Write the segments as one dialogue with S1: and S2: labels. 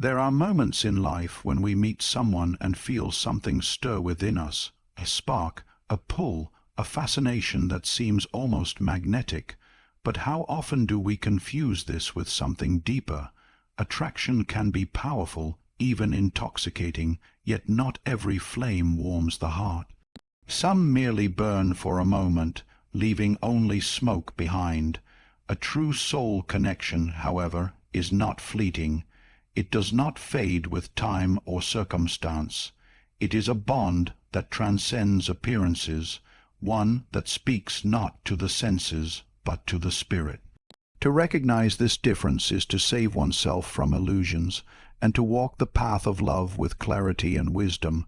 S1: There are moments in life when we meet someone and feel something stir within us, a spark, a pull, a fascination that seems almost magnetic. But how often do we confuse this with something deeper? Attraction can be powerful, even intoxicating, yet not every flame warms the heart. Some merely burn for a moment, leaving only smoke behind. A true soul connection, however, is not fleeting. It does not fade with time or circumstance. It is a bond that transcends appearances, one that speaks not to the senses, but to the spirit. To recognize this difference is to save oneself from illusions, and to walk the path of love with clarity and wisdom.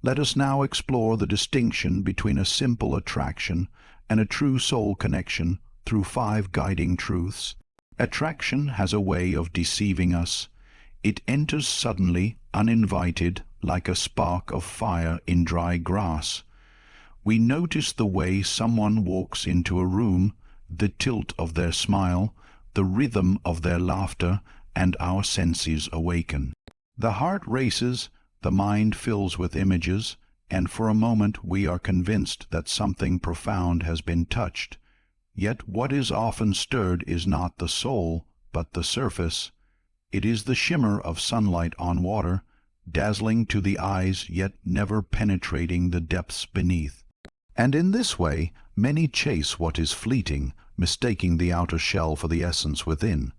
S1: Let us now explore the distinction between a simple attraction and a true soul connection through 5 guiding truths. Attraction has a way of deceiving us. It enters suddenly, uninvited, like a spark of fire in dry grass. We notice the way someone walks into a room, the tilt of their smile, the rhythm of their laughter, and our senses awaken. The heart races, the mind fills with images, and for a moment we are convinced that something profound has been touched. Yet what is often stirred is not the soul, but the surface. It is the shimmer of sunlight on water, dazzling to the eyes yet never penetrating the depths beneath. And in this way many chase what is fleeting, mistaking the outer shell for the essence within.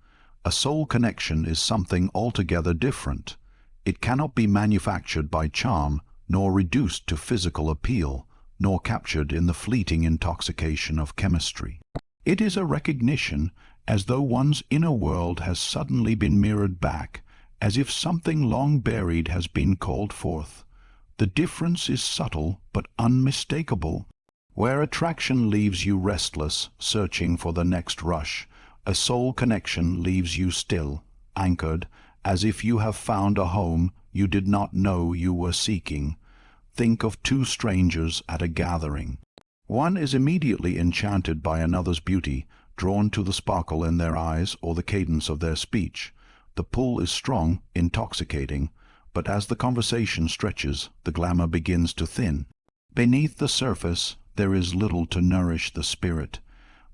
S1: A soul connection is something altogether different. It cannot be manufactured by charm, nor reduced to physical appeal, nor captured in the fleeting intoxication of chemistry. It is a recognition, as though one's inner world has suddenly been mirrored back, as if something long buried has been called forth. The difference is subtle but unmistakable. Where attraction leaves you restless, searching for the next rush, a soul connection leaves you still, anchored, as if you have found a home you did not know you were seeking. Think of 2 strangers at a gathering. One is immediately enchanted by another's beauty, drawn to the sparkle in their eyes or the cadence of their speech. The pull is strong, intoxicating, but as the conversation stretches, the glamour begins to thin. Beneath the surface, there is little to nourish the spirit.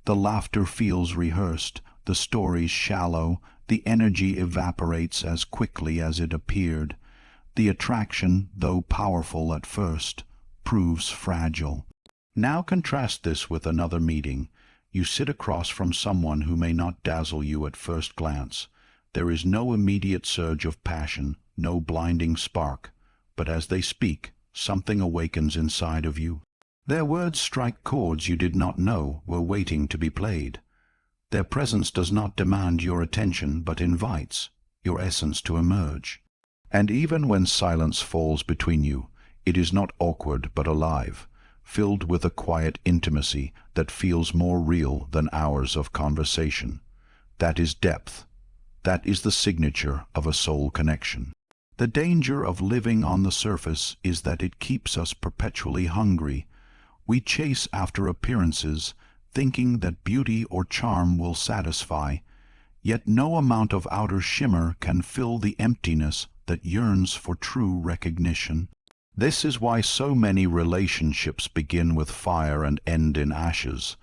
S1: The laughter feels rehearsed, the stories shallow, the energy evaporates as quickly as it appeared. The attraction, though powerful at first, proves fragile. Now contrast this with another meeting. You sit across from someone who may not dazzle you at first glance. There is no immediate surge of passion, no blinding spark, but as they speak, something awakens inside of you. Their words strike chords you did not know were waiting to be played. Their presence does not demand your attention, but invites your essence to emerge. And even when silence falls between you, it is not awkward but alive, filled with a quiet intimacy that feels more real than hours of conversation. That is depth. That is the signature of a soul connection. The danger of living on the surface is that it keeps us perpetually hungry. We chase after appearances, thinking that beauty or charm will satisfy, yet no amount of outer shimmer can fill the emptiness that yearns for true recognition. This is why so many relationships begin with fire and end in ashes.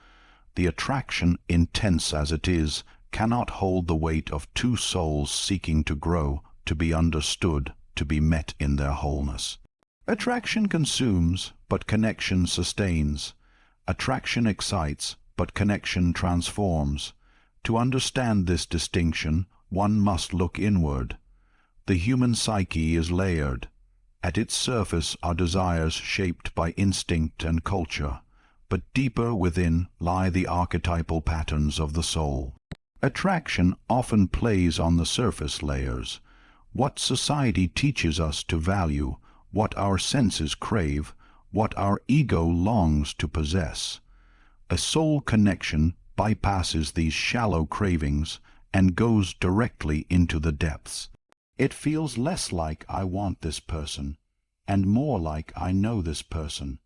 S1: The attraction, intense as it is, cannot hold the weight of 2 souls seeking to grow, to be understood, to be met in their wholeness. Attraction consumes, but connection sustains. Attraction excites, but connection transforms. To understand this distinction, one must look inward. The human psyche is layered. At its surface are desires shaped by instinct and culture, but deeper within lie the archetypal patterns of the soul. Attraction often plays on the surface layers. What society teaches us to value, what our senses crave, what our ego longs to possess. A soul connection bypasses these shallow cravings and goes directly into the depths. It feels less like I want this person, and more like I know this person.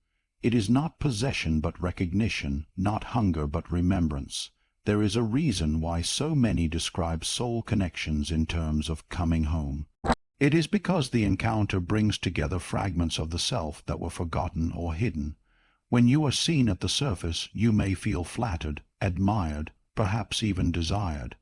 S1: It is not possession but recognition, not hunger but remembrance. There is a reason why so many describe soul connections in terms of coming home. It is because the encounter brings together fragments of the self that were forgotten or hidden. When you are seen at the surface, you may feel flattered, admired, perhaps even desired.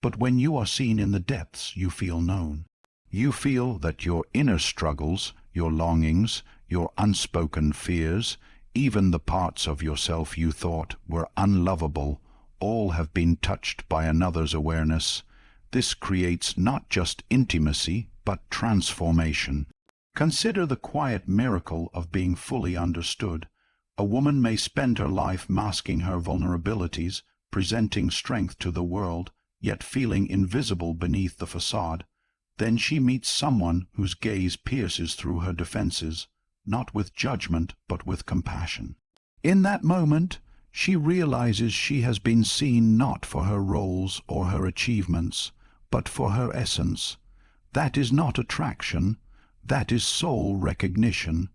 S1: But when you are seen in the depths, you feel known. You feel that your inner struggles, your longings, your unspoken fears, even the parts of yourself you thought were unlovable, all have been touched by another's awareness. This creates not just intimacy, but transformation. Consider the quiet miracle of being fully understood. A woman may spend her life masking her vulnerabilities, presenting strength to the world, yet feeling invisible beneath the facade. Then she meets someone whose gaze pierces through her defenses, not with judgment, but with compassion. In that moment, she realizes she has been seen not for her roles or her achievements, but for her essence. That is not attraction, that is soul recognition,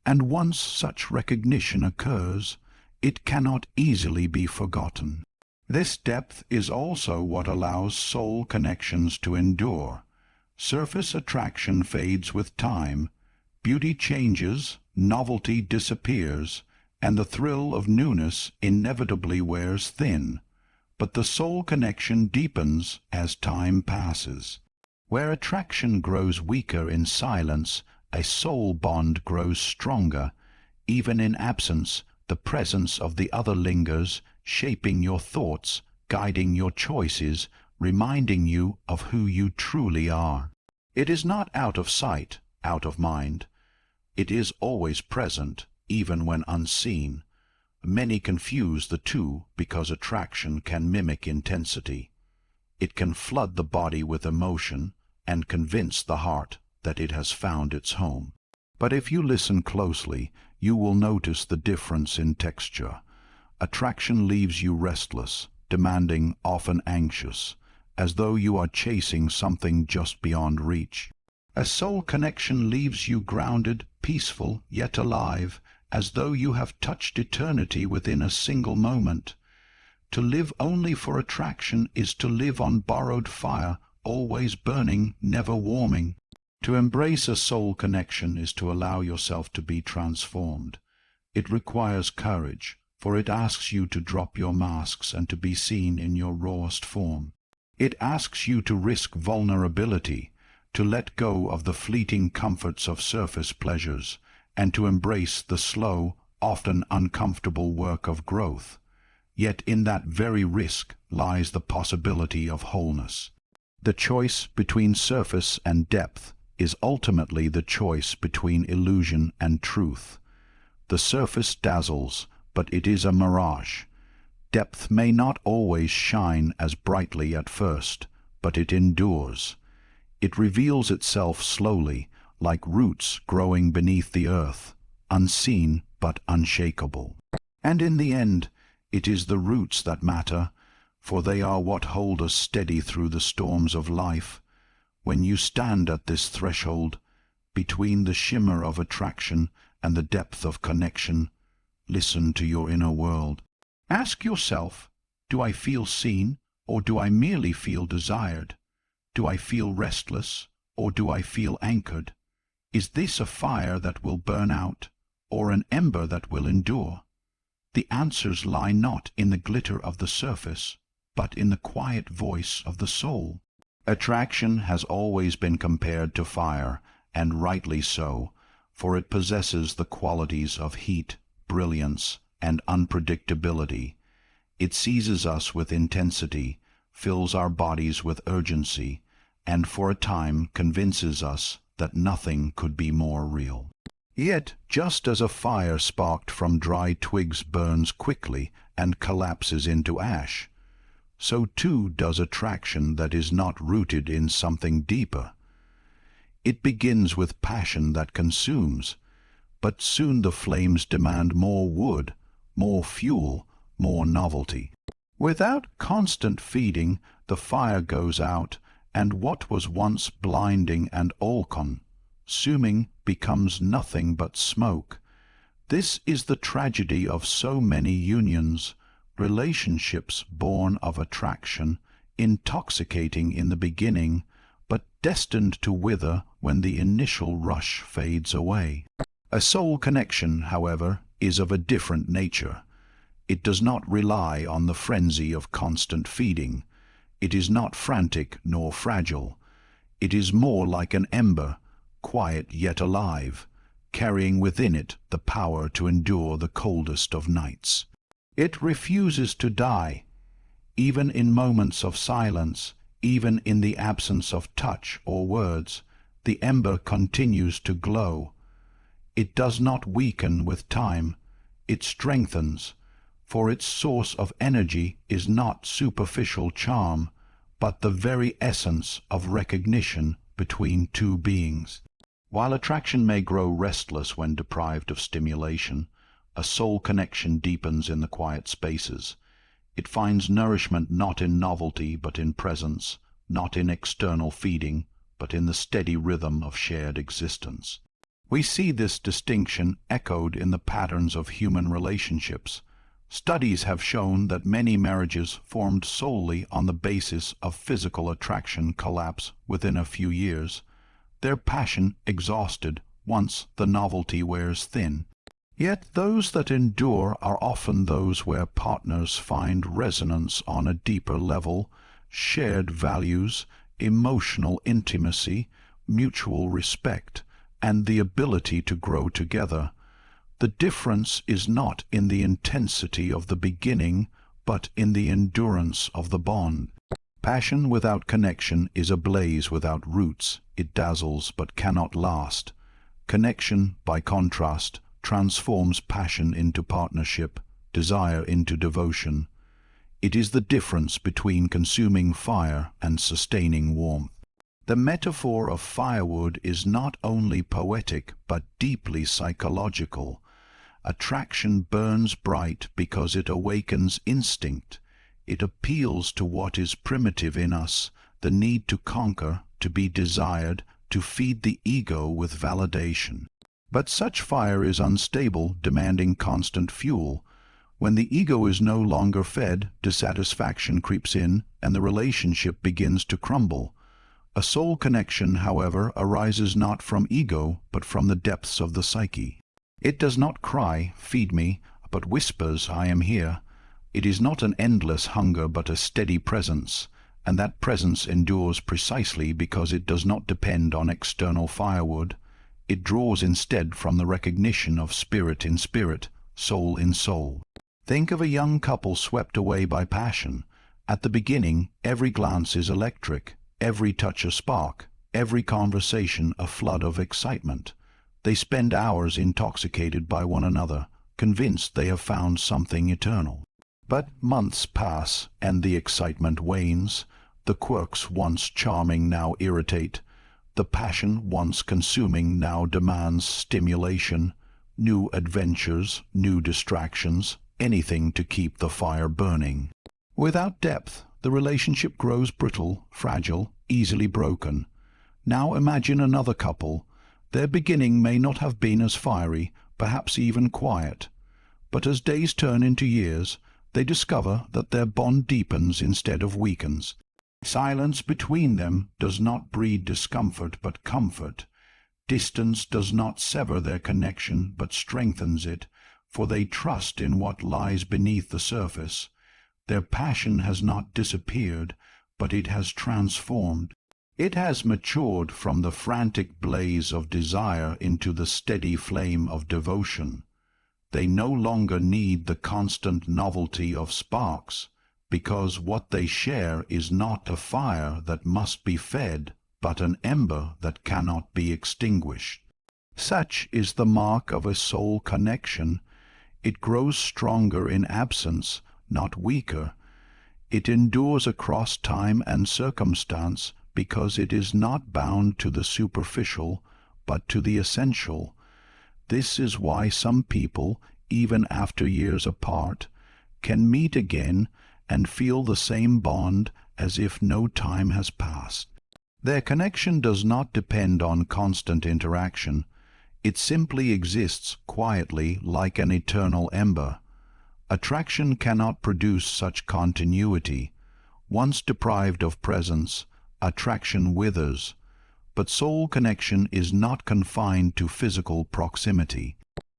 S1: and once such recognition occurs, it cannot easily be forgotten. This depth is also what allows soul connections to endure. Surface attraction fades with time, beauty changes, novelty disappears, and the thrill of newness inevitably wears thin, but the soul connection deepens as time passes. Where attraction grows weaker in silence, a soul bond grows stronger. Even in absence, the presence of the other lingers, shaping your thoughts, guiding your choices, reminding you of who you truly are. It is not out of sight, out of mind. It is always present, even when unseen. Many confuse the two because attraction can mimic intensity. It can flood the body with emotion and convince the heart that it has found its home. But if you listen closely, you will notice the difference in texture. Attraction leaves you restless, demanding, often anxious, as though you are chasing something just beyond reach. A soul connection leaves you grounded, peaceful, yet alive, as though you have touched eternity within a single moment. To live only for attraction is to live on borrowed fire, always burning, never warming. To embrace a soul connection is to allow yourself to be transformed. It requires courage, for it asks you to drop your masks and to be seen in your rawest form. It asks you to risk vulnerability, to let go of the fleeting comforts of surface pleasures, and to embrace the slow, often uncomfortable work of growth. Yet in that very risk lies the possibility of wholeness. The choice between surface and depth is ultimately the choice between illusion and truth. The surface dazzles, but it is a mirage. Depth may not always shine as brightly at first, but it endures. It reveals itself slowly, like roots growing beneath the earth, unseen but unshakable. And in the end, it is the roots that matter, for they are what hold us steady through the storms of life. When you stand at this threshold, between the shimmer of attraction and the depth of connection, listen to your inner world. Ask yourself, do I feel seen, or do I merely feel desired? Do I feel restless, or do I feel anchored? Is this a fire that will burn out, or an ember that will endure? The answers lie not in the glitter of the surface, but in the quiet voice of the soul. Attraction has always been compared to fire, and rightly so, for it possesses the qualities of heat, brilliance, and unpredictability. It seizes us with intensity, fills our bodies with urgency, and for a time convinces us that nothing could be more real. Yet, just as a fire sparked from dry twigs burns quickly and collapses into ash, so too does attraction that is not rooted in something deeper. It begins with passion that consumes, but soon the flames demand more wood, more fuel, more novelty. Without constant feeding, the fire goes out, and what was once blinding and all-consuming becomes nothing but smoke. This is the tragedy of so many unions. relationships born of attraction, intoxicating in the beginning, but destined to wither when the initial rush fades away. A soul connection, however, is of a different nature. It does not rely on the frenzy of constant feeding. It is not frantic nor fragile. It is more like an ember, quiet yet alive, carrying within it the power to endure the coldest of nights. It refuses to die. Even in moments of silence, even in the absence of touch or words, the ember continues to glow. It does not weaken with time. It strengthens, for its source of energy is not superficial charm, but the very essence of recognition between two beings. While attraction may grow restless when deprived of stimulation, a soul connection deepens in the quiet spaces. It finds nourishment not in novelty but in presence, not in external feeding, but in the steady rhythm of shared existence. We see this distinction echoed in the patterns of human relationships. Studies have shown that many marriages formed solely on the basis of physical attraction collapse within a few years, their passion exhausted once the novelty wears thin. Yet those that endure are often those where partners find resonance on a deeper level, shared values, emotional intimacy, mutual respect, and the ability to grow together. The difference is not in the intensity of the beginning, but in the endurance of the bond. Passion without connection is a blaze without roots. It dazzles but cannot last. Connection, by contrast, transforms passion into partnership, desire into devotion. It is the difference between consuming fire and sustaining warmth. The metaphor of firewood is not only poetic but deeply psychological. Attraction burns bright because it awakens instinct. It appeals to what is primitive in us, the need to conquer, to be desired, to feed the ego with validation. But such fire is unstable, demanding constant fuel. When the ego is no longer fed, dissatisfaction creeps in and the relationship begins to crumble. A soul connection, however, arises not from ego, but from the depths of the psyche. It does not cry, "Feed me," but whispers, "I am here." It is not an endless hunger, but a steady presence, and that presence endures precisely because it does not depend on external firewood. It draws instead from the recognition of spirit in spirit, soul in soul. Think of a young couple swept away by passion. At the beginning, every glance is electric, every touch a spark, every conversation a flood of excitement. They spend hours intoxicated by one another, convinced they have found something eternal. But months pass, and the excitement wanes. The quirks once charming now irritate. The passion once consuming now demands stimulation, new adventures, new distractions, anything to keep the fire burning. Without depth, the relationship grows brittle, fragile, easily broken. Now imagine another couple. Their beginning may not have been as fiery, perhaps even quiet. But as days turn into years, they discover that their bond deepens instead of weakens. Silence between them does not breed discomfort but comfort. Distance does not sever their connection but strengthens it, for they trust in what lies beneath the surface. Their passion has not disappeared, but it has transformed. It has matured from the frantic blaze of desire into the steady flame of devotion. They no longer need the constant novelty of sparks, because what they share is not a fire that must be fed, but an ember that cannot be extinguished. Such is the mark of a soul connection. It grows stronger in absence, not weaker. It endures across time and circumstance because it is not bound to the superficial, but to the essential. This is why some people, even after years apart, can meet again and feel the same bond as if no time has passed. Their connection does not depend on constant interaction. It simply exists quietly like an eternal ember. Attraction cannot produce such continuity. Once deprived of presence, attraction withers. But soul connection is not confined to physical proximity.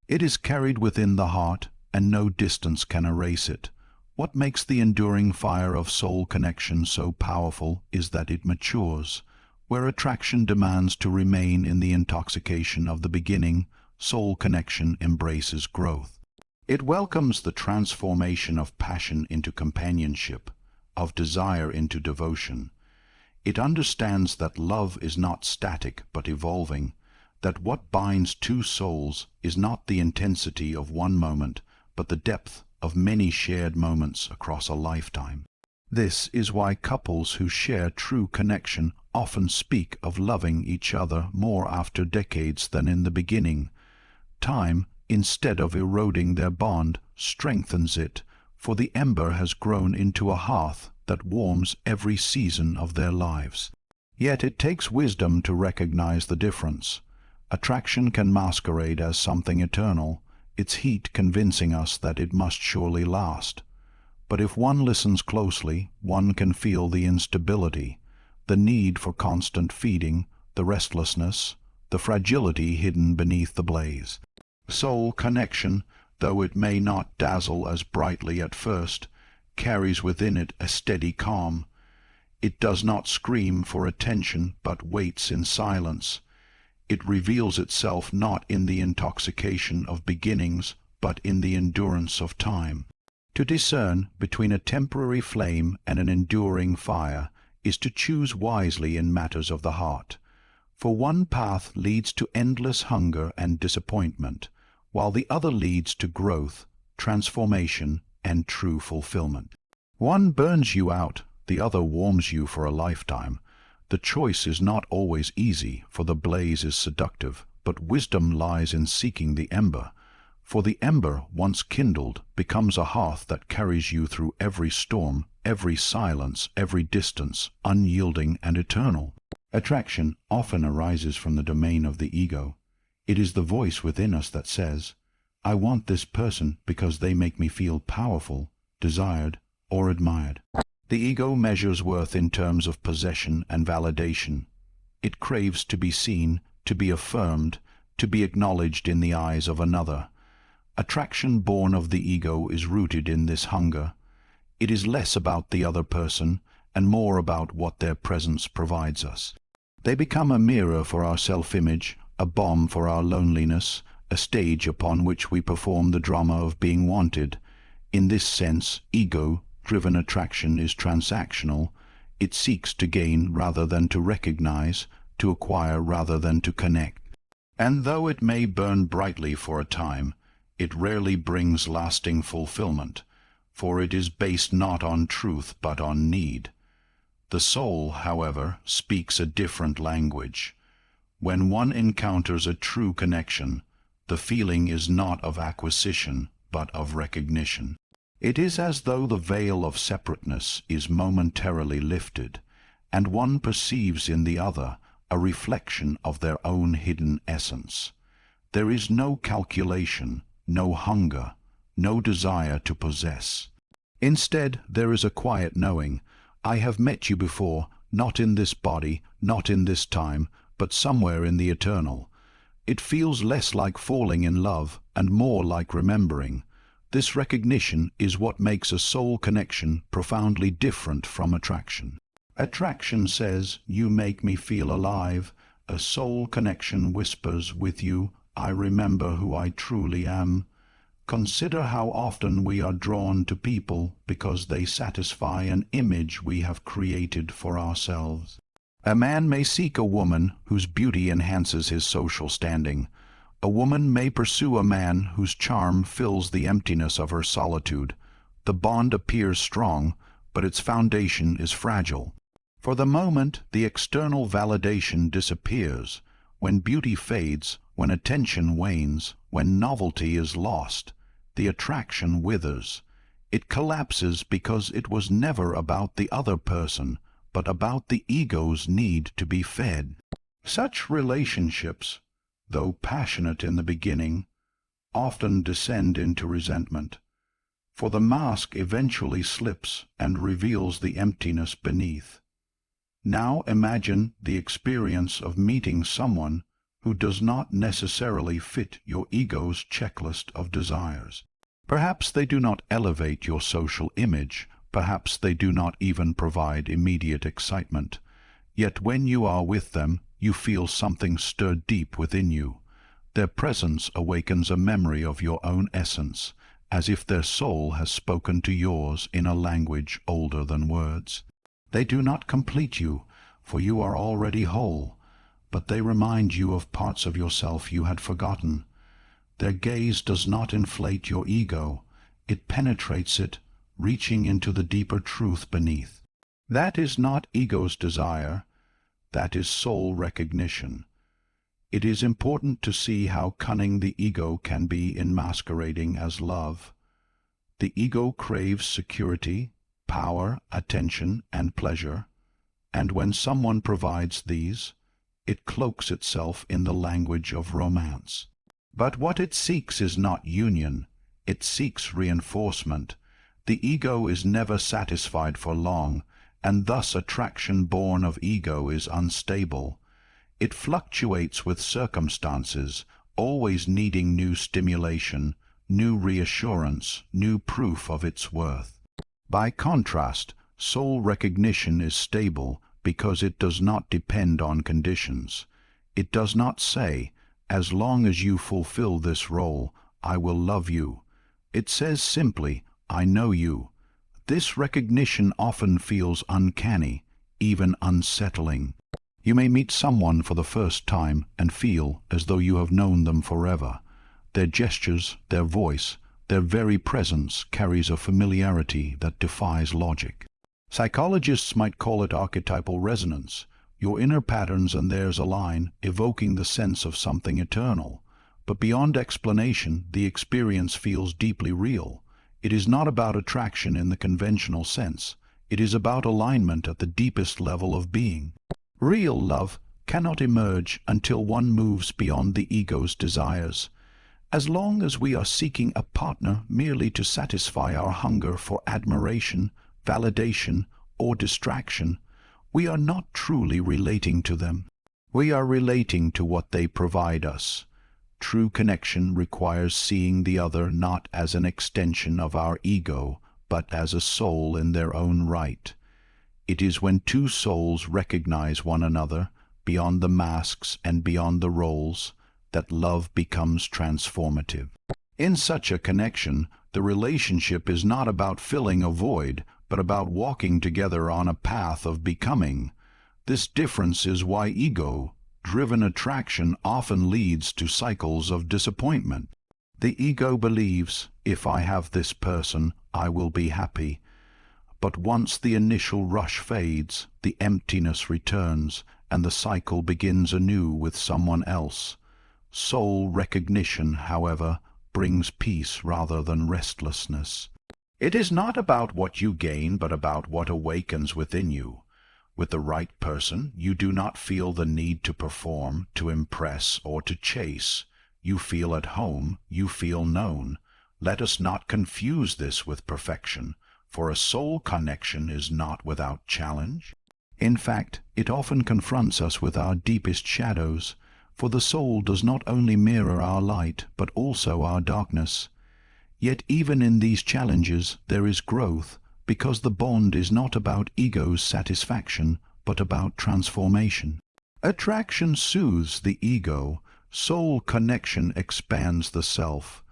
S1: It is carried within the heart, and no distance can erase it. What makes the enduring fire of soul connection so powerful is that it matures. Where attraction demands to remain in the intoxication of the beginning, soul connection embraces growth. It welcomes the transformation of passion into companionship, of desire into devotion. It understands that love is not static but evolving, that what binds two souls is not the intensity of one moment, but the depth of many shared moments across a lifetime. This is why couples who share true connection often speak of loving each other more after decades than in the beginning. Time, instead of eroding their bond, strengthens it, for the ember has grown into a hearth that warms every season of their lives. Yet it takes wisdom to recognize the difference. Attraction can masquerade as something eternal, its heat convincing us that it must surely last. But if one listens closely, one can feel the instability, the need for constant feeding, the restlessness, the fragility hidden beneath the blaze. Soul connection, though it may not dazzle as brightly at first, carries within it a steady calm. It does not scream for attention, but waits in silence. It reveals itself not in the intoxication of beginnings, but in the endurance of time. To discern between a temporary flame and an enduring fire is to choose wisely in matters of the heart. For one path leads to endless hunger and disappointment, while the other leads to growth, transformation, and true fulfillment. One burns you out, the other warms you for a lifetime. The choice is not always easy, for the blaze is seductive, but wisdom lies in seeking the ember. For the ember, once kindled, becomes a hearth that carries you through every storm, every silence, every distance, unyielding and eternal. Attraction often arises from the domain of the ego. It is the voice within us that says, "I want this person because they make me feel powerful, desired, or admired." The ego measures worth in terms of possession and validation. It craves to be seen, to be affirmed, to be acknowledged in the eyes of another. Attraction born of the ego is rooted in this hunger. It is less about the other person and more about what their presence provides us. They become a mirror for our self-image, a balm for our loneliness, a stage upon which we perform the drama of being wanted. In this sense, ego-driven attraction is transactional. It seeks to gain rather than to recognize, to acquire rather than to connect. And though it may burn brightly for a time, it rarely brings lasting fulfillment, for it is based not on truth but on need. The soul, however, speaks a different language. When one encounters a true connection, the feeling is not of acquisition, but of recognition. It is as though the veil of separateness is momentarily lifted, and one perceives in the other a reflection of their own hidden essence. There is no calculation, no hunger, no desire to possess. Instead, there is a quiet knowing, I have met you before, not in this body, not in this time, but somewhere in the eternal. It feels less like falling in love and more like remembering. This recognition is what makes a soul connection profoundly different from attraction. Attraction says, you make me feel alive. A soul connection whispers with you, I remember who I truly am. Consider how often we are drawn to people because they satisfy an image we have created for ourselves. A man may seek a woman whose beauty enhances his social standing. A woman may pursue a man whose charm fills the emptiness of her solitude. The bond appears strong, but its foundation is fragile. For the moment, the external validation disappears. When beauty fades, when attention wanes, when novelty is lost, the attraction withers. It collapses because it was never about the other person, but about the ego's need to be fed. Such relationships, though passionate in the beginning, often descend into resentment. for the mask eventually slips and reveals the emptiness beneath. Now imagine the experience of meeting someone who does not necessarily fit your ego's checklist of desires. Perhaps they do not elevate your social image, perhaps they do not even provide immediate excitement. Yet when you are with them, you feel something stir deep within you. Their presence awakens a memory of your own essence, as if their soul has spoken to yours in a language older than words. They do not complete you, for you are already whole, but they remind you of parts of yourself you had forgotten. Their gaze does not inflate your ego, it penetrates it, reaching into the deeper truth beneath. That is not ego's desire, that is soul recognition. It is important to see how cunning the ego can be in masquerading as love. The ego craves security, power, attention, and pleasure, and when someone provides these, it cloaks itself in the language of romance. But what it seeks is not union, it seeks reinforcement. The ego is never satisfied for long, and thus attraction born of ego is unstable. It fluctuates with circumstances, always needing new stimulation, new reassurance, new proof of its worth. By contrast, soul recognition is stable because it does not depend on conditions. It does not say, "As long as you fulfill this role, I will love you." It says simply, "I know you." This recognition often feels uncanny, even unsettling. You may meet someone for the first time and feel as though you have known them forever. Their gestures, their voice, their very presence carries a familiarity that defies logic. Psychologists might call it archetypal resonance. Your inner patterns and theirs align, evoking the sense of something eternal. But beyond explanation, the experience feels deeply real. It is not about attraction in the conventional sense. It is about alignment at the deepest level of being. Real love cannot emerge until one moves beyond the ego's desires. As long as we are seeking a partner merely to satisfy our hunger for admiration, validation, or distraction, we are not truly relating to them. We are relating to what they provide us. True connection requires seeing the other not as an extension of our ego, but as a soul in their own right. It is when two souls recognize one another, beyond the masks and beyond the roles, that love becomes transformative. In such a connection, the relationship is not about filling a void, but about walking together on a path of becoming. This difference is why ego-driven attraction often leads to cycles of disappointment. The ego believes, if I have this person, I will be happy. But once the initial rush fades, the emptiness returns, and the cycle begins anew with someone else. Soul recognition, however, brings peace rather than restlessness. It is not about what you gain, but about what awakens within you. With the right person, you do not feel the need to perform, to impress, or to chase. You feel at home, you feel known. Let us not confuse this with perfection, for a soul connection is not without challenge. In fact, it often confronts us with our deepest shadows, for the soul does not only mirror our light, but also our darkness. Yet even in these challenges there is growth, because the bond is not about ego's satisfaction, but about transformation. Attraction soothes the ego, soul connection expands the self,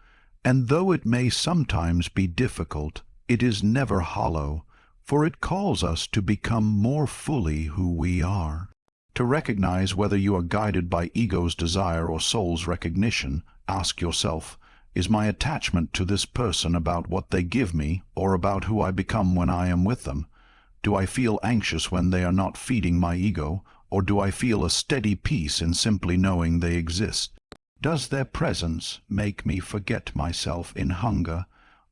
S1: and though it may sometimes be difficult, it is never hollow, for it calls us to become more fully who we are. To recognize whether you are guided by ego's desire or soul's recognition, ask yourself, is my attachment to this person about what they give me or about who I become when I am with them? Do I feel anxious when they are not feeding my ego, or do I feel a steady peace in simply knowing they exist? Does their presence make me forget myself in hunger,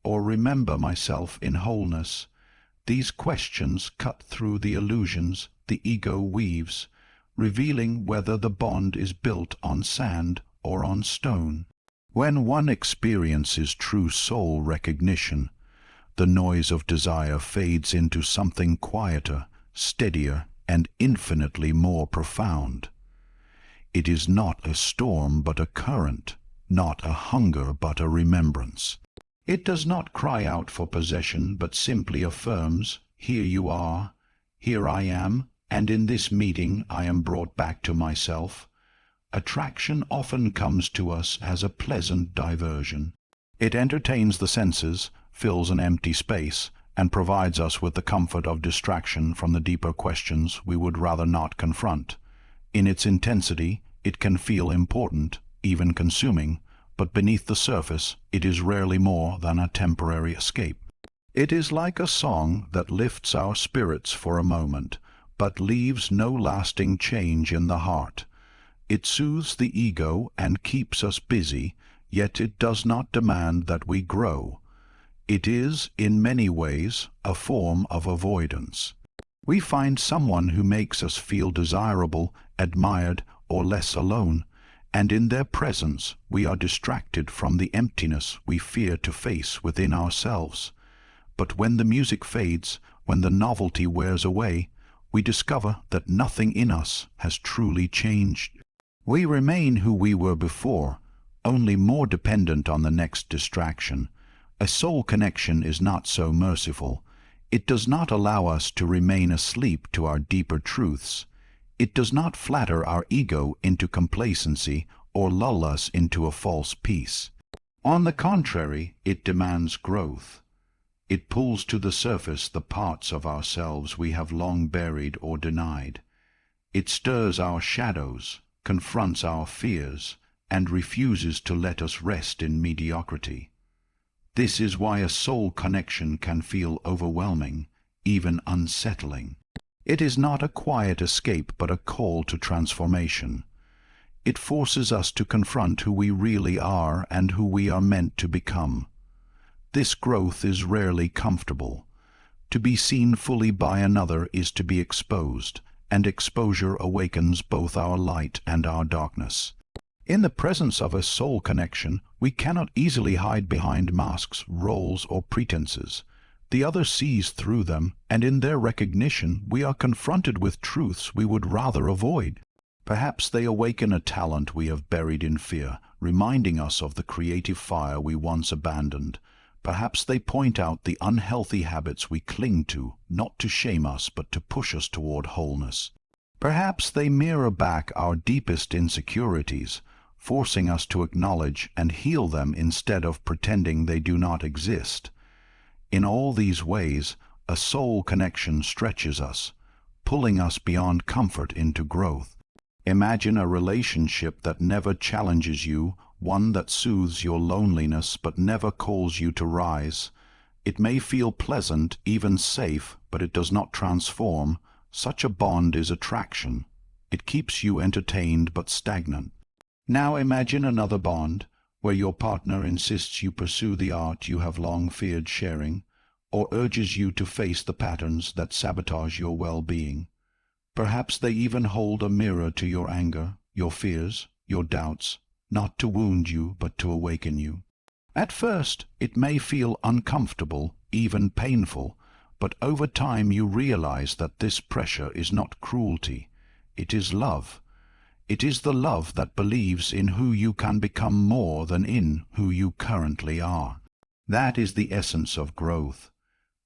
S1: or remember myself in wholeness? These questions cut through the illusions the ego weaves, revealing whether the bond is built on sand or on stone. When one experiences true soul recognition, the noise of desire fades into something quieter, steadier, and infinitely more profound. It is not a storm but a current, not a hunger but a remembrance. It does not cry out for possession but simply affirms, "Here you are, here I am, and in this meeting I am brought back to myself." Attraction often comes to us as a pleasant diversion. It entertains the senses, fills an empty space, and provides us with the comfort of distraction from the deeper questions we would rather not confront. In its intensity, it can feel important, even consuming, but beneath the surface it is rarely more than a temporary escape. It is like a song that lifts our spirits for a moment, but leaves no lasting change in the heart. It soothes the ego and keeps us busy, yet it does not demand that we grow. It is, in many ways, a form of avoidance. We find someone who makes us feel desirable, admired, or less alone, and in their presence we are distracted from the emptiness we fear to face within ourselves. But when the music fades, when the novelty wears away, we discover that nothing in us has truly changed. We remain who we were before, only more dependent on the next distraction. A soul connection is not so merciful. It does not allow us to remain asleep to our deeper truths. It does not flatter our ego into complacency or lull us into a false peace. On the contrary, it demands growth. It pulls to the surface the parts of ourselves we have long buried or denied. It stirs our shadows, confronts our fears, and refuses to let us rest in mediocrity. This is why a soul connection can feel overwhelming, even unsettling. It is not a quiet escape but a call to transformation. It forces us to confront who we really are and who we are meant to become. This growth is rarely comfortable. To be seen fully by another is to be exposed, and exposure awakens both our light and our darkness. In the presence of a soul connection, we cannot easily hide behind masks, roles, or pretenses. The other sees through them, and in their recognition we are confronted with truths we would rather avoid. Perhaps they awaken a talent we have buried in fear, reminding us of the creative fire we once abandoned. Perhaps they point out the unhealthy habits we cling to, not to shame us but to push us toward wholeness. Perhaps they mirror back our deepest insecurities, forcing us to acknowledge and heal them instead of pretending they do not exist. In all these ways, a soul connection stretches us, pulling us beyond comfort into growth. Imagine a relationship that never challenges you, one that soothes your loneliness but never calls you to rise. It may feel pleasant, even safe, but it does not transform. Such a bond is attraction. It keeps you entertained but stagnant. Now imagine another bond, where your partner insists you pursue the art you have long feared sharing, or urges you to face the patterns that sabotage your well-being. Perhaps they even hold a mirror to your anger, your fears, your doubts, not to wound you but to awaken you. At first it may feel uncomfortable, even painful, but over time you realize that this pressure is not cruelty, it is love. It is the love that believes in who you can become more than in who you currently are. That is the essence of growth.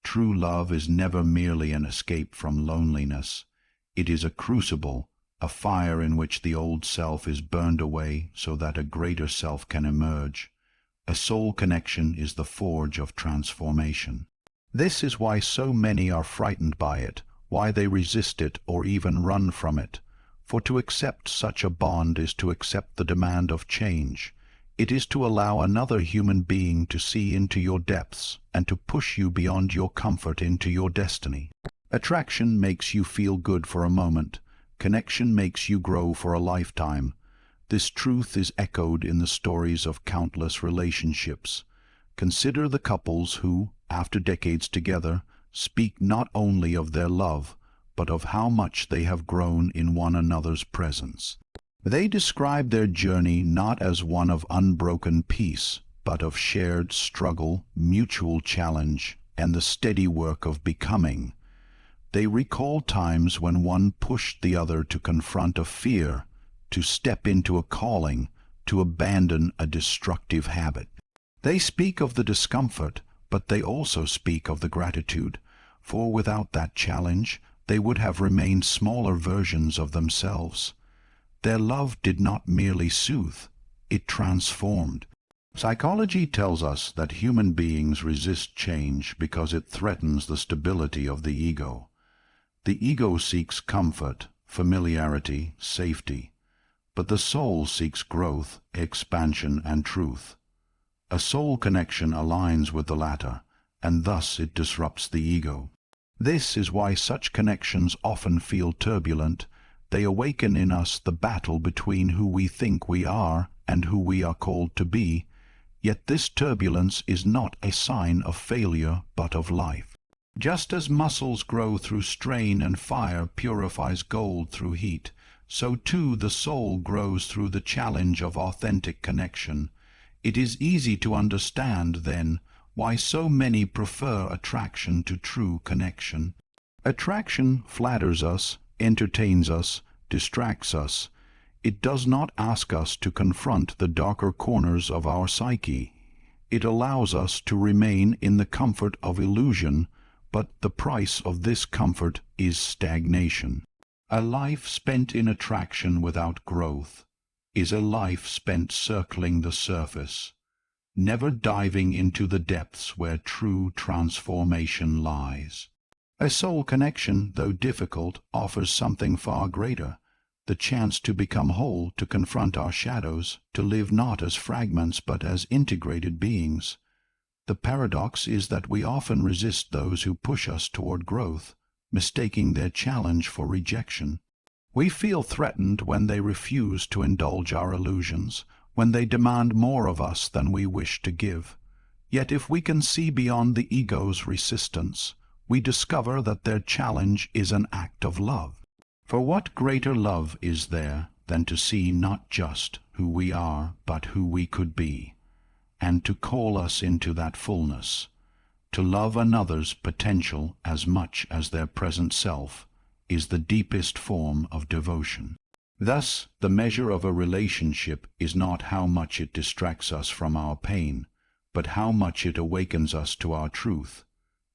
S1: True love is never merely an escape from loneliness. It is a crucible, a fire in which the old self is burned away so that a greater self can emerge. A soul connection is the forge of transformation. This is why so many are frightened by it, why they resist it or even run from it. For to accept such a bond is to accept the demand of change. It is to allow another human being to see into your depths and to push you beyond your comfort into your destiny. Attraction makes you feel good for a moment. Connection makes you grow for a lifetime. This truth is echoed in the stories of countless relationships. Consider the couples who, after decades together, speak not only of their love, but of how much they have grown in one another's presence. They describe their journey not as one of unbroken peace, but of shared struggle, mutual challenge, and the steady work of becoming. They recall times when one pushed the other to confront a fear, to step into a calling, to abandon a destructive habit. They speak of the discomfort, but they also speak of the gratitude, for without that challenge, they would have remained smaller versions of themselves. Their love did not merely soothe, it transformed. Psychology tells us that human beings resist change because it threatens the stability of the ego. The ego seeks comfort, familiarity, safety, but the soul seeks growth, expansion, and truth. A soul connection aligns with the latter, and thus it disrupts the ego. This is why such connections often feel turbulent. They awaken in us the battle between who we think we are and who we are called to be, yet this turbulence is not a sign of failure but of life. Just as muscles grow through strain and fire purifies gold through heat, so too the soul grows through the challenge of authentic connection. It is easy to understand, then, why so many prefer attraction to true connection. Attraction flatters us, entertains us, distracts us. It does not ask us to confront the darker corners of our psyche. It allows us to remain in the comfort of illusion, but the price of this comfort is stagnation. A life spent in attraction without growth is a life spent circling the surface, never diving into the depths where true transformation lies. A soul connection, though difficult, offers something far greater, the chance to become whole, to confront our shadows, to live not as fragments but as integrated beings. The paradox is that we often resist those who push us toward growth, mistaking their challenge for rejection. We feel threatened when they refuse to indulge our illusions, when they demand more of us than we wish to give. Yet if we can see beyond the ego's resistance, we discover that their challenge is an act of love. For what greater love is there than to see not just who we are, but who we could be, and to call us into that fullness, to love another's potential as much as their present self, is the deepest form of devotion. Thus, the measure of a relationship is not how much it distracts us from our pain, but how much it awakens us to our truth.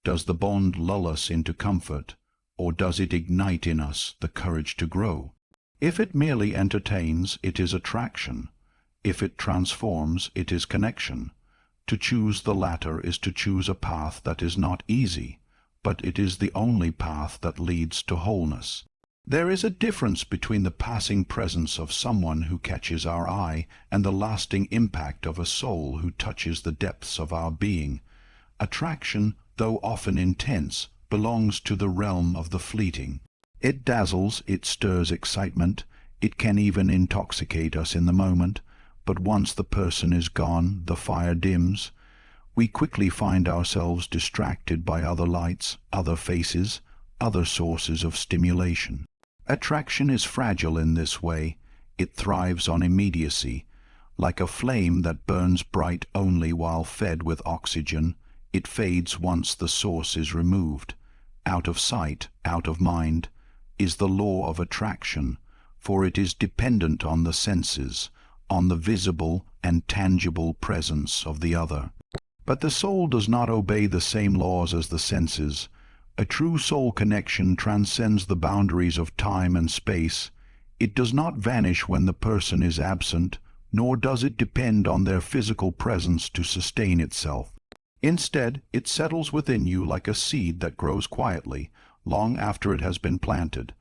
S1: Does the bond lull us into comfort, or does it ignite in us the courage to grow? If it merely entertains, it is attraction. If it transforms, it is connection. To choose the latter is to choose a path that is not easy, but it is the only path that leads to wholeness. There is a difference between the passing presence of someone who catches our eye and the lasting impact of a soul who touches the depths of our being. Attraction, though often intense, belongs to the realm of the fleeting. It dazzles, it stirs excitement, it can even intoxicate us in the moment, but once the person is gone, the fire dims. We quickly find ourselves distracted by other lights, other faces, other sources of stimulation. Attraction is fragile in this way. It thrives on immediacy. Like a flame that burns bright only while fed with oxygen, it fades once the source is removed. Out of sight, out of mind, is the law of attraction, for it is dependent on the senses, on the visible and tangible presence of the other. But the soul does not obey the same laws as the senses. A true soul connection transcends the boundaries of time and space. It does not vanish when the person is absent, nor does it depend on their physical presence to sustain itself. Instead, it settles within you like a seed that grows quietly, long after it has been planted.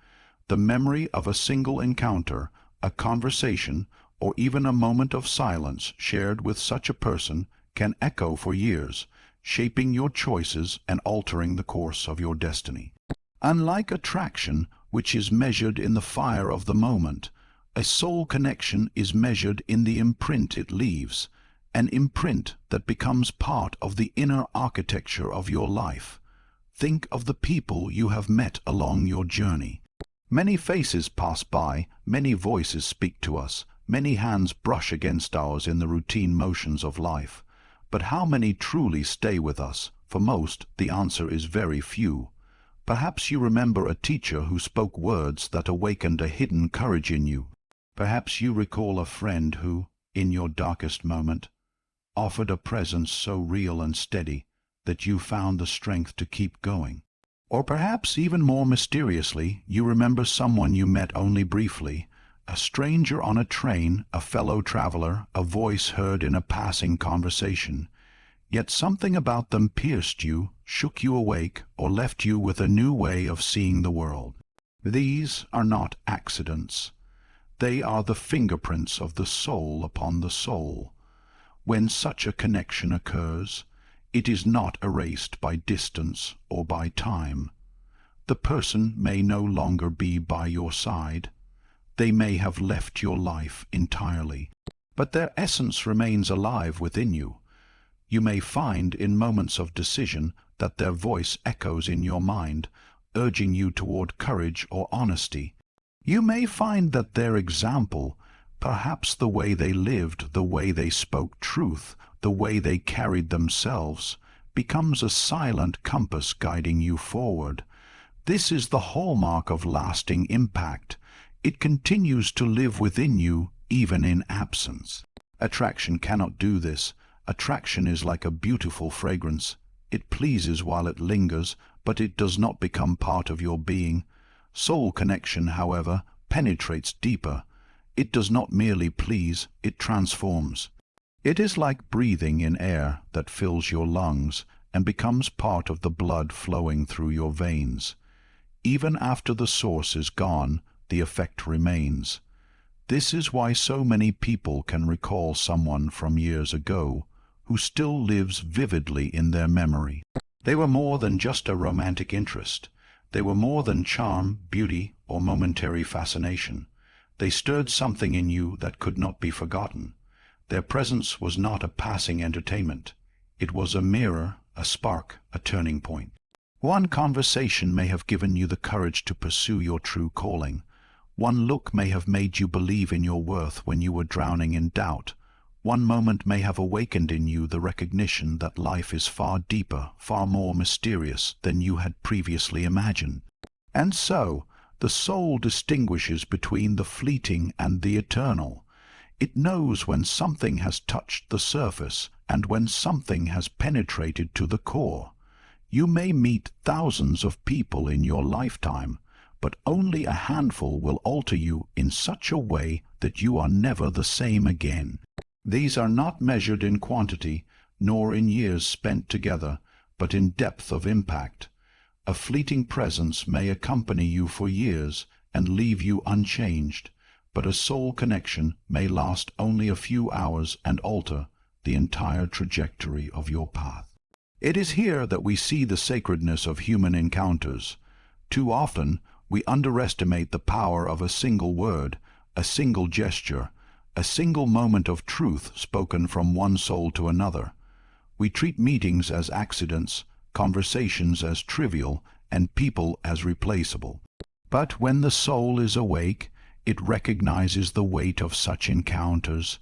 S1: The memory of a single encounter, a conversation, or even a moment of silence shared with such a person can echo for years, shaping your choices and altering the course of your destiny. Unlike attraction, which is measured in the fire of the moment, a soul connection is measured in the imprint it leaves, an imprint that becomes part of the inner architecture of your life. Think of the people you have met along your journey. Many faces pass by, many voices speak to us, many hands brush against ours in the routine motions of life. But how many truly stay with us For most, the answer is very few. Perhaps you remember a teacher who spoke words that awakened a hidden courage in you. Perhaps you recall a friend who, in your darkest moment, offered a presence so real and steady that you found the strength to keep going. Or perhaps even more mysteriously, you remember someone you met only briefly, a stranger on a train, a fellow traveler, a voice heard in a passing conversation. Yet something about them pierced you, shook you awake, or left you with a new way of seeing the world. These are not accidents. They are the fingerprints of the soul upon the soul. When such a connection occurs, it is not erased by distance or by time. The person may no longer be by your side. They may have left your life entirely, but their essence remains alive within you. You may find in moments of decision that their voice echoes in your mind, urging you toward courage or honesty. You may find that their example, perhaps the way they lived, the way they spoke truth, the way they carried themselves, becomes a silent compass guiding you forward. This is the hallmark of lasting impact. It continues to live within you even in absence. Attraction cannot do this. Attraction is like a beautiful fragrance. It pleases while it lingers, but it does not become part of your being. Soul connection, however, penetrates deeper. It does not merely please, it transforms. It is like breathing in air that fills your lungs and becomes part of the blood flowing through your veins. Even after the source is gone, the effect remains. This is why so many people can recall someone from years ago who still lives vividly in their memory. They were more than just a romantic interest. They were more than charm, beauty, or momentary fascination. They stirred something in you that could not be forgotten. Their presence was not a passing entertainment. It was a mirror, a spark, a turning point. One conversation may have given you the courage to pursue your true calling. One look may have made you believe in your worth when you were drowning in doubt. One moment may have awakened in you the recognition that life is far deeper, far more mysterious than you had previously imagined. And so, the soul distinguishes between the fleeting and the eternal. It knows when something has touched the surface and when something has penetrated to the core. You may meet thousands of people in your lifetime, but only a handful will alter you in such a way that you are never the same again. These are not measured in quantity, nor in years spent together, but in depth of impact. A fleeting presence may accompany you for years and leave you unchanged, but a soul connection may last only a few hours and alter the entire trajectory of your path. It is here that we see the sacredness of human encounters. Too often, we underestimate the power of a single word, a single gesture, a single moment of truth spoken from one soul to another. We treat meetings as accidents, conversations as trivial, and people as replaceable. But when the soul is awake, it recognizes the weight of such encounters.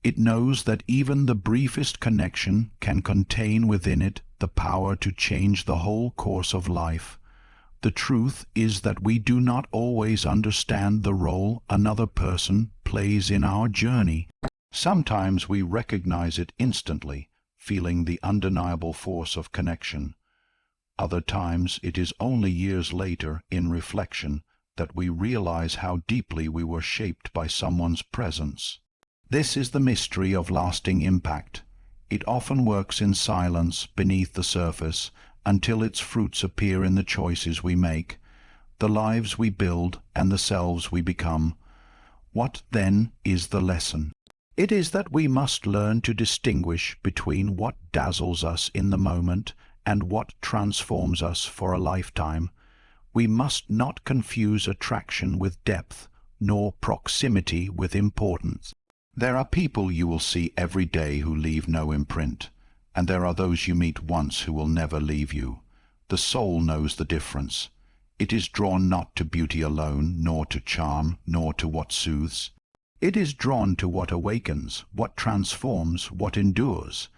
S1: It knows that even the briefest connection can contain within it the power to change the whole course of life. The truth is that we do not always understand the role another person plays in our journey. Sometimes we recognize it instantly, feeling the undeniable force of connection. Other times it is only years later, in reflection, that we realize how deeply we were shaped by someone's presence. This is the mystery of lasting impact. It often works in silence, beneath the surface, until its fruits appear in the choices we make, the lives we build, and the selves we become. What, then, is the lesson? It is that we must learn to distinguish between what dazzles us in the moment and what transforms us for a lifetime. We must not confuse attraction with depth, nor proximity with importance. There are people you will see every day who leave no imprint, and there are those you meet once who will never leave you. The soul knows the difference. It is drawn not to beauty alone, nor to charm, nor to what soothes. It is drawn to what awakens, what transforms, what endures.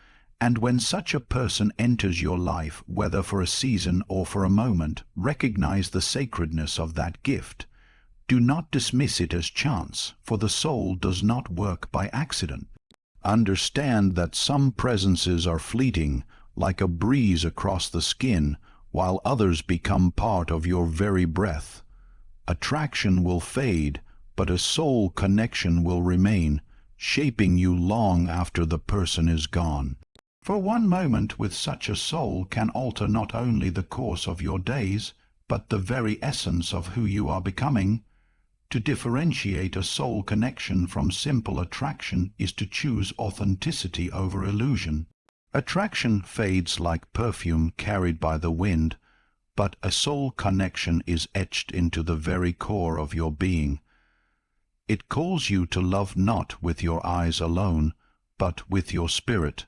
S1: And when such a person enters your life, whether for a season or for a moment, recognize the sacredness of that gift. Do not dismiss it as chance, for the soul does not work by accident. Understand that some presences are fleeting, like a breeze across the skin, while others become part of your very breath. Attraction will fade, but a soul connection will remain, shaping you long after the person is gone. For one moment with such a soul can alter not only the course of your days, but the very essence of who you are becoming. To differentiate a soul connection from simple attraction is to choose authenticity over illusion. Attraction fades like perfume carried by the wind, but a soul connection is etched into the very core of your being. It calls you to love not with your eyes alone, but with your spirit.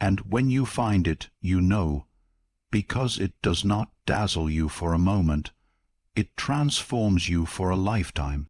S1: And when you find it, you know, because it does not dazzle you for a moment, it transforms you for a lifetime.